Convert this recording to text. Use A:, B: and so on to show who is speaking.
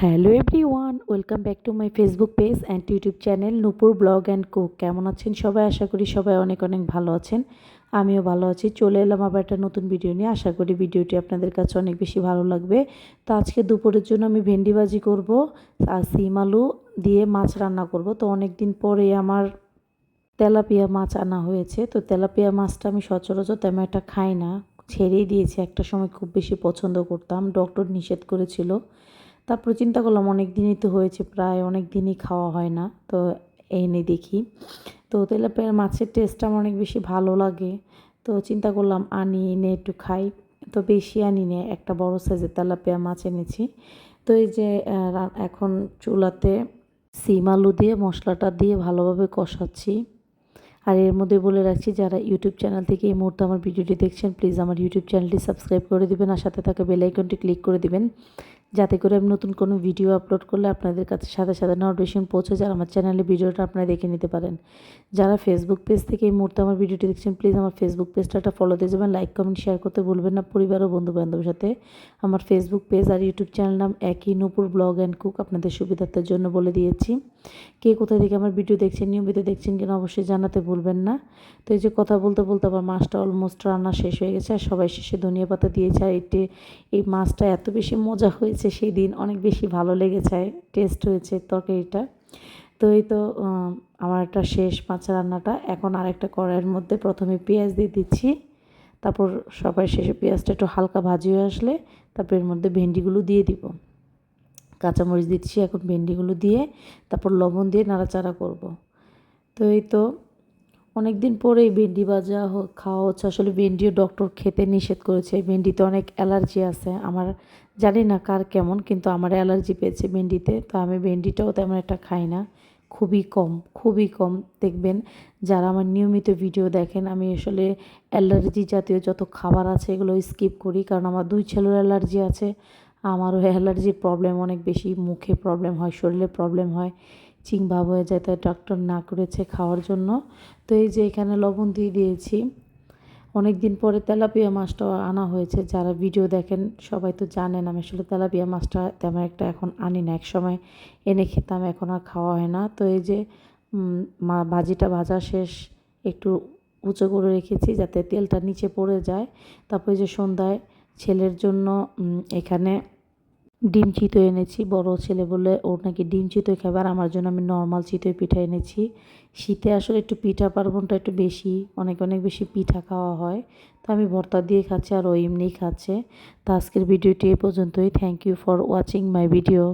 A: Hello everyone, welcome back to my Facebook page and YouTube channel Nupur blog and cook. কেমন আছেন সবাই? আশা করি সবাই অনেক অনেক ভালো আছেন। আমিও ভালো আছি। চলে এলাম আবার একটা নতুন ভিডিও নিয়ে। আশা করি ভিডিওটি আপনাদের কাছে অনেক বেশি ভালো লাগবে। তো আজকে দুপুরের জন্য আমি ভেন্ডি ভাজি করব আর সিম আলু দিয়ে মাছ রান্না করব। তো অনেক দিন পরে আমার তেলাপিয়া মাছ আনা হয়েছে। তো তেলাপিয়া মাছটা আমি সচরাচর তেমন একটা খাই না, ছেড়েই দিয়েছি। একটা সময় খুব বেশি পছন্দ করতাম, ডক্টর নিষেধ করেছিল। তারপর চিন্তা করলাম অনেক দিনই তো হয়েছে, প্রায় অনেক দিনই খাওয়া হয় না, তো এনে দেখি। তো তেলাপিয়া মাছের টেস্টটা আমার অনেক বেশি ভালো লাগে। তো চিন্তা করলাম আনি, এনে একটু খাই। তো বেশি আনি নে, একটা বড় সাইজের তেলাপিয়া মাছ এনেছি। তো এই যে এখন চুলাতে সিম আলু দিয়ে মশলাটা দিয়ে ভালোভাবে কষাচ্ছি। আর এর মধ্যে বলে রাখছি, যারা ইউটিউব চ্যানেল থেকে এই মুহূর্তে আমার ভিডিওটি দেখছেন, প্লিজ আমার ইউটিউব চ্যানেলটি সাবস্ক্রাইব করে দিবেন আর সাথে থাকা বেল আইকনটি ক্লিক করে দিবেন, যাতে করে আমি নতুন কোনো ভিডিও আপলোড করলে আপনাদের কাছে সাথে সাথে নোটিফিকেশন পৌঁছে যায়, আমার চ্যানেলে ভিডিওটা আপনারা দেখে নিতে পারেন। যারা ফেসবুক পেজ থেকে এই মুহূর্তে আমার ভিডিওটি দেখছেন, প্লিজ আমার ফেসবুক পেজটা একটা ফলো দিয়ে যাবেন, লাইক কমেন্ট শেয়ার করতে ভুলবেন না পরিবার ও বন্ধু বান্ধবের সাথে। আমার ফেসবুক পেজ আর ইউটিউব চ্যানেল নাম একই, নূপুর ব্লগ অ্যান্ড কুক, আপনাদের সুবিধার্থের জন্য বলে দিয়েছি। কে কোথায় থেকে আমার ভিডিও দেখছেন, নিয়মিত দেখছেন কিনা অবশ্যই জানাতে ভুলবেন না। তো এই যে কথা বলতে বলতে আবার মাছটা অলমোস্ট রান্না শেষ হয়ে গেছে, আর সবাই শেষে ধনিয়া পাতা দিয়েছে। আর এই মাছটা এত বেশি মজা হয়েছে, সেই দিন অনেক বেশি ভালো লেগেছে, টেস্ট হয়েছে তরকারিটা। তো এই তো আমার একটা শেষ মাছ রান্নাটা। এখন আরেকটা কড়াইয়ের মধ্যে প্রথমে পেঁয়াজ দিয়ে দিচ্ছি, তারপর সবার শেষে পেঁয়াজটা একটু হালকা ভাজি হয়ে আসলে তারপর এর মধ্যে ভেন্ডিগুলো দিয়ে দিব, কাঁচামরিচ দিচ্ছি। এখন ভেন্ডিগুলো দিয়ে তারপর লবণ দিয়ে নাড়াচাড়া করব। তো এই তো অনেক দিন পরে এই ভেন্ডি ভাজা খাওয়া হচ্ছে। আসলে ভেন্ডিও ডক্টর খেতে নিষেধ করেছে, ভেন্ডিতে অনেক অ্যালার্জি আছে আমার, জানি না কার কেমন, কিন্তু আমার অ্যালার্জি পেয়েছে ভেন্ডিতে। তো আমি ভেন্ডিটাও তেমন একটা খাই না, খুবই কম, খুবই কম। দেখবেন যারা আমার নিয়মিত ভিডিও দেখেন, আমি আসলে অ্যালার্জি জাতীয় যত খাবার আছে এগুলো স্কিপ করি, কারণ আমার দুই ছেলের অ্যালার্জি আছে। আমারও অ্যালার্জির প্রবলেম অনেক বেশি, মুখে প্রবলেম হয়, শরীরে প্রবলেম হয়, চিং ভাব হয়ে যায়, তাই ডক্টর না করেছে খাওয়ার জন্য। তো এই যে এখানে লবণ দিয়ে দিয়েছি। অনেক দিন পরে তেলাপিয়া মাছটা আনা হয়েছে, যারা ভিডিও দেখেন সবাই তো জানেন আমি আসলে তেলাপিয়া মাছটা তেমন একটা এখন আনি না, এক সময় এনে খেতাম, এখন আর খাওয়া হয় না। তো এই যে ভাজিটা ভাজা শেষ, একটু উঁচু করে রেখেছি যাতে তেলটা নিচে পড়ে যায়। তারপরে যে সন্ধ্যায় ছেলের জন্য এখানে ডিম চিতই এনেছি। বড় ছেলে বলে ওর নাকি ডিম চিতই খাবে, আর আমার জন্য আমি নর্মাল চিতই পিঠা এনেছি। শীতে আসলে একটু পিঠা পার্বণটা একটু বেশি, অনেক অনেক বেশি পিঠা খাওয়া হয়। তো আমি ভর্তা দিয়ে খাচ্ছি আর ও এমনিই খাচ্ছে। তো আজকের ভিডিওটি এ পর্যন্তই। Thank you for watching my video.